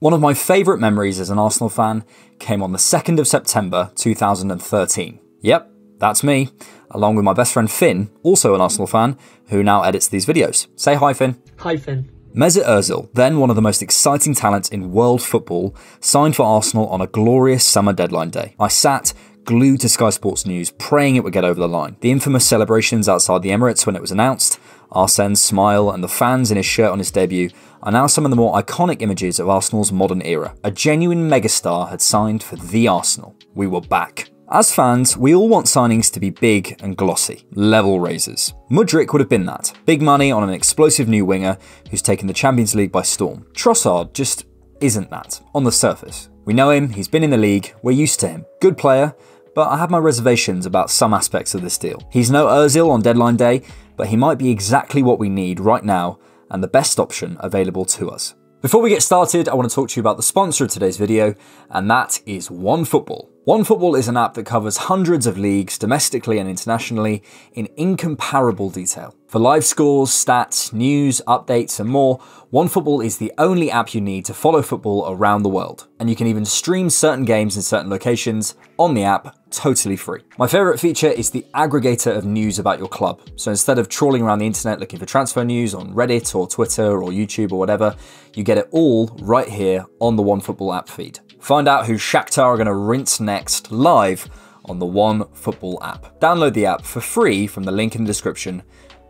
One of my favourite memories as an Arsenal fan came on the 2nd of September 2013. Yep, that's me, along with my best friend Finn, also an Arsenal fan, who now edits these videos. Say hi, Finn. Hi, Finn. Mesut Ozil, then one of the most exciting talents in world football, signed for Arsenal on a glorious summer deadline day. I sat glued to Sky Sports News, praying it would get over the line. The infamous celebrations outside the Emirates when it was announced, Arsene's smile and the fans in his shirt on his debut are now some of the more iconic images of Arsenal's modern era. A genuine megastar had signed for the Arsenal. We were back. As fans, we all want signings to be big and glossy, level raisers. Mudryk would have been that. Big money on an explosive new winger who's taken the Champions League by storm. Trossard just isn't that, on the surface. We know him, he's been in the league, we're used to him. Good player, but I have my reservations about some aspects of this deal. He's no Ozil on deadline day, but he might be exactly what we need right now and the best option available to us. Before we get started, I want to talk to you about the sponsor of today's video, and that is OneFootball. OneFootball is an app that covers hundreds of leagues domestically and internationally in incomparable detail. For live scores, stats, news, updates and more, OneFootball is the only app you need to follow football around the world. And you can even stream certain games in certain locations on the app totally free. My favourite feature is the aggregator of news about your club. So instead of trawling around the internet looking for transfer news on Reddit or Twitter or YouTube or whatever, you get it all right here on the OneFootball app feed. Find out who Shakhtar are going to rinse next live on the OneFootball app. Download the app for free from the link in the description.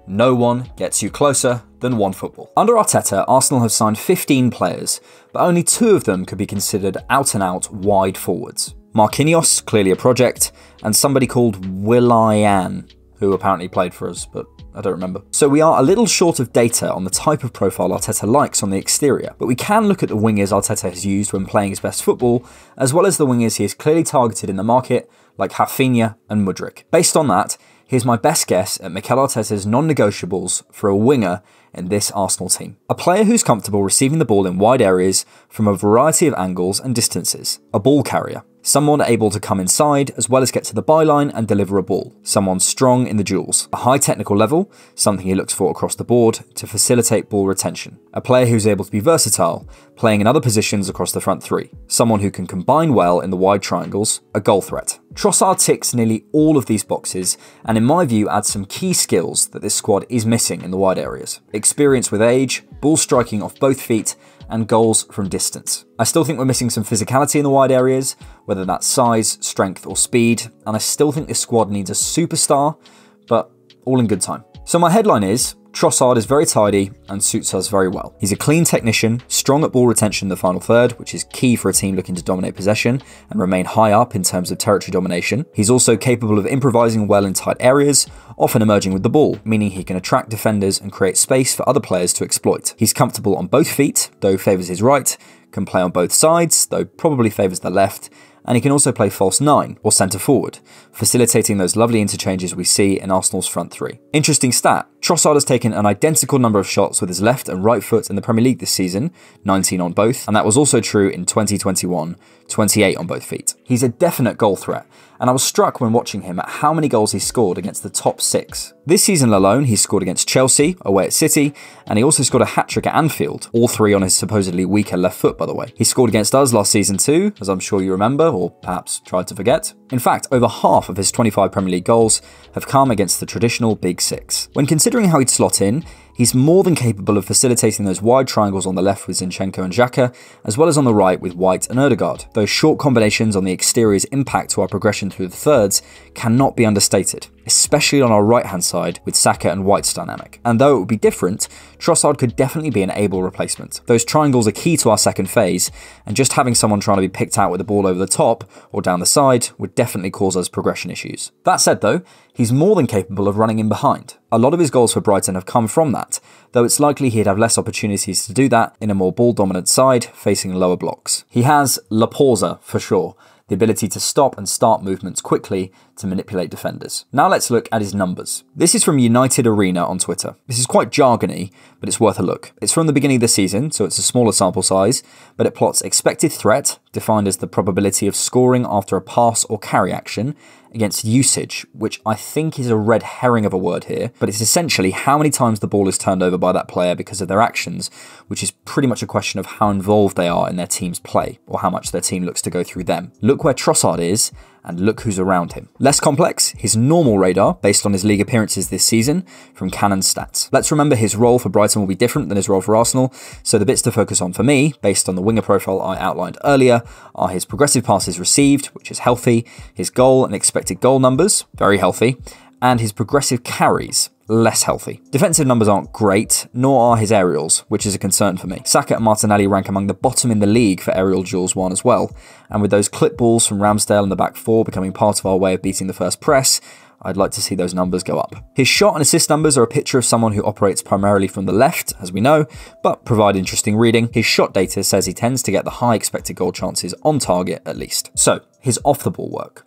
No one gets you closer than OneFootball. Under Arteta, Arsenal have signed 15 players, but only 2 of them could be considered out-and-out wide forwards. Marquinhos, clearly a project, and somebody called Willian, who apparently played for us, but I don't remember. So we are a little short of data on the type of profile Arteta likes on the exterior, but we can look at the wingers Arteta has used when playing his best football, as well as the wingers he has clearly targeted in the market, like Rafinha and Mudryk. Based on that, here's my best guess at Mikel Arteta's non-negotiables for a winger in this Arsenal team. A player who's comfortable receiving the ball in wide areas from a variety of angles and distances. A ball carrier. Someone able to come inside as well as get to the byline and deliver a ball. Someone strong in the duels. A high technical level, something he looks for across the board to facilitate ball retention. A player who's able to be versatile, playing in other positions across the front three. Someone who can combine well in the wide triangles. A goal threat. Trossard ticks nearly all of these boxes and in my view adds some key skills that this squad is missing in the wide areas. Experience with age, ball striking off both feet, and goals from distance. I still think we're missing some physicality in the wide areas, whether that's size, strength or speed, and I still think this squad needs a superstar, but all in good time. So my headline is, Trossard is very tidy and suits us very well. He's a clean technician, strong at ball retention in the final third, which is key for a team looking to dominate possession and remain high up in terms of territory domination. He's also capable of improvising well in tight areas, often emerging with the ball, meaning he can attract defenders and create space for other players to exploit. He's comfortable on both feet, though favours his right, can play on both sides, though probably favours the left, and he can also play false 9 or centre forward, facilitating those lovely interchanges we see in Arsenal's front three. Interesting stat, Trossard has taken an identical number of shots with his left and right foot in the Premier League this season, 19 on both, and that was also true in 2021, 28 on both feet. He's a definite goal threat, and I was struck when watching him at how many goals he scored against the top 6. This season alone, he scored against Chelsea, away at City, and he also scored a hat-trick at Anfield, all 3 on his supposedly weaker left foot, by the way. He scored against us last season too, as I'm sure you remember, or perhaps tried to forget. In fact, over half of his 25 Premier League goals have come against the traditional Big Six. When considering how he'd slot in, he's more than capable of facilitating those wide triangles on the left with Zinchenko and Xhaka, as well as on the right with White and Ødegaard. Those short combinations on the exterior's impact to our progression through the thirds cannot be understated, especially on our right-hand side with Saka and White's dynamic. And though it would be different, Trossard could definitely be an able replacement. Those triangles are key to our second phase, and just having someone trying to be picked out with the ball over the top or down the side would definitely cause us progression issues. That said though, he's more than capable of running in behind. A lot of his goals for Brighton have come from that, though it's likely he'd have less opportunities to do that in a more ball-dominant side facing lower blocks. He has la pausa for sure, the ability to stop and start movements quickly to manipulate defenders. Now let's look at his numbers. This is from United Arena on Twitter. This is quite jargony, but it's worth a look. It's from the beginning of the season, so it's a smaller sample size, but it plots expected threat, defined as the probability of scoring after a pass or carry action, against usage, which I think is a red herring of a word here, but it's essentially how many times the ball is turned over by that player because of their actions, which is pretty much a question of how involved they are in their team's play, or how much their team looks to go through them. Look where Trossard is, and look who's around him. Less complex, his normal radar, based on his league appearances this season, from Canon Stats. Let's remember his role for Brighton will be different than his role for Arsenal, so the bits to focus on for me, based on the winger profile I outlined earlier, are his progressive passes received, which is healthy, his goal and expected goal numbers, very healthy, and his progressive carries, less healthy. Defensive numbers aren't great, nor are his aerials, which is a concern for me. Saka and Martinelli rank among the bottom in the league for aerial duels won as well, and with those clip balls from Ramsdale in the back four becoming part of our way of beating the first press, I'd like to see those numbers go up. His shot and assist numbers are a picture of someone who operates primarily from the left, as we know, but provide interesting reading. His shot data says he tends to get the high expected goal chances on target at least. So, his off-the-ball work.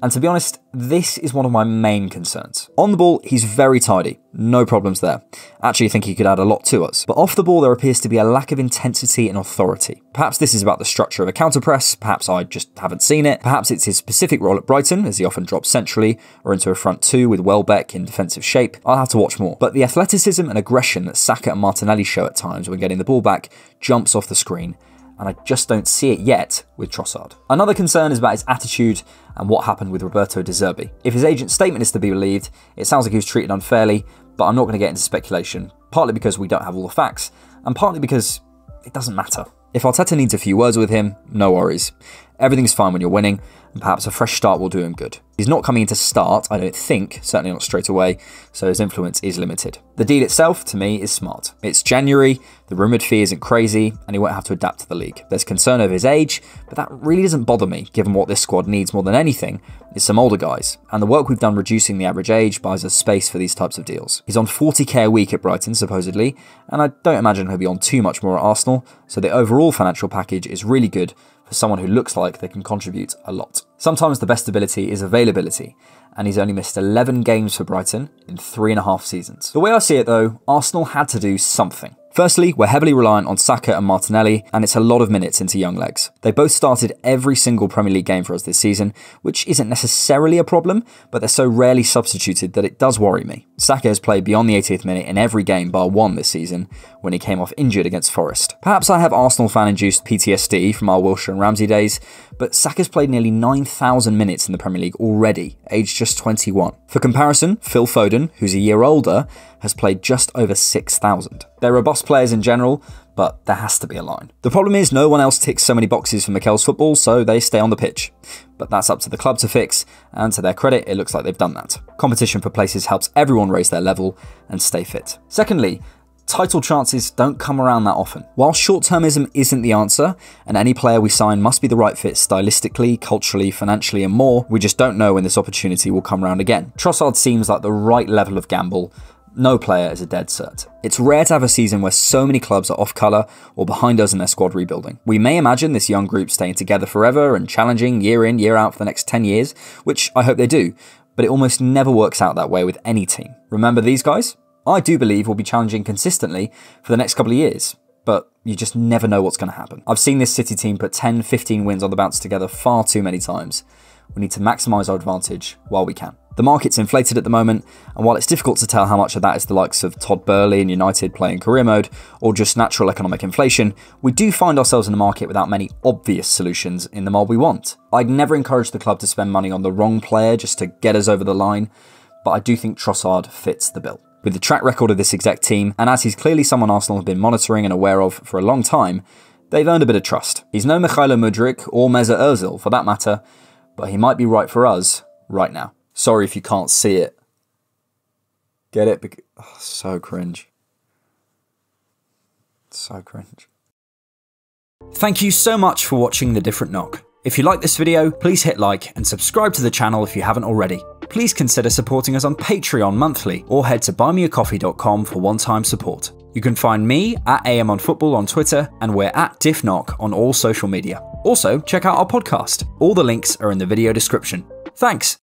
And to be honest, this is one of my main concerns. On the ball, he's very tidy, no problems there. Actually, I think he could add a lot to us. But off the ball, there appears to be a lack of intensity and authority. Perhaps this is about the structure of a counter press, perhaps I just haven't seen it. Perhaps it's his specific role at Brighton, as he often drops centrally, or into a front two with Welbeck in defensive shape. I'll have to watch more. But the athleticism and aggression that Saka and Martinelli show at times when getting the ball back jumps off the screen, and I just don't see it yet with Trossard. Another concern is about his attitude and what happened with Roberto De Zerbi. If his agent's statement is to be believed, it sounds like he was treated unfairly, but I'm not going to get into speculation, partly because we don't have all the facts, and partly because it doesn't matter. If Arteta needs a few words with him, no worries. Everything's fine when you're winning, and perhaps a fresh start will do him good. He's not coming in to start, I don't think, certainly not straight away, so his influence is limited. The deal itself, to me, is smart. It's January, the rumoured fee isn't crazy, and he won't have to adapt to the league. There's concern over his age, but that really doesn't bother me, given what this squad needs more than anything is some older guys, and the work we've done reducing the average age buys us space for these types of deals. He's on 40k a week at Brighton, supposedly, and I don't imagine he'll be on too much more at Arsenal, so the overall financial package is really good for someone who looks like they can contribute a lot. Sometimes the best ability is availability, and he's only missed 11 games for Brighton in 3.5 seasons. The way I see it though, Arsenal had to do something. Firstly, we're heavily reliant on Saka and Martinelli, and it's a lot of minutes into young legs. They both started every single Premier League game for us this season, which isn't necessarily a problem, but they're so rarely substituted that it does worry me. Saka has played beyond the 80th minute in every game bar one this season, when he came off injured against Forest. Perhaps I have Arsenal fan-induced PTSD from our Wilshere and Ramsey days, but Saka's played nearly 9,000 minutes in the Premier League already, aged just 21. For comparison, Phil Foden, who's a year older, has played just over 6,000. They're robust players in general, but there has to be a line. The problem is no one else ticks so many boxes for Mikel's football, so they stay on the pitch. But that's up to the club to fix, and to their credit, it looks like they've done that. Competition for places helps everyone raise their level and stay fit. Secondly, title chances don't come around that often. While short-termism isn't the answer, and any player we sign must be the right fit stylistically, culturally, financially and more, we just don't know when this opportunity will come around again. Trossard seems like the right level of gamble. No player is a dead cert. It's rare to have a season where so many clubs are off colour or behind us in their squad rebuilding. We may imagine this young group staying together forever and challenging year in, year out for the next 10 years, which I hope they do, but it almost never works out that way with any team. Remember these guys? I do believe we'll be challenging consistently for the next couple of years, but you just never know what's going to happen. I've seen this City team put 10, 15 wins on the bounce together far too many times. We need to maximise our advantage while we can. The market's inflated at the moment, and while it's difficult to tell how much of that is the likes of Todd Burley and United playing career mode, or just natural economic inflation, we do find ourselves in a market without many obvious solutions in the mold we want. I'd never encourage the club to spend money on the wrong player just to get us over the line, but I do think Trossard fits the bill. With the track record of this exec team, and as he's clearly someone Arsenal have been monitoring and aware of for a long time, they've earned a bit of trust. He's no Mykhailo Mudryk or Mesut Ozil for that matter, but he might be right for us right now. Sorry if you can't see it. Get it? Oh, so cringe. So cringe. Thank you so much for watching The Different Knock. If you like this video, please hit like and subscribe to the channel if you haven't already. Please consider supporting us on Patreon monthly or head to buymeacoffee.com for one-time support. You can find me at AMOnFootball on Twitter, and we're at DiffKnock on all social media. Also, check out our podcast. All the links are in the video description. Thanks.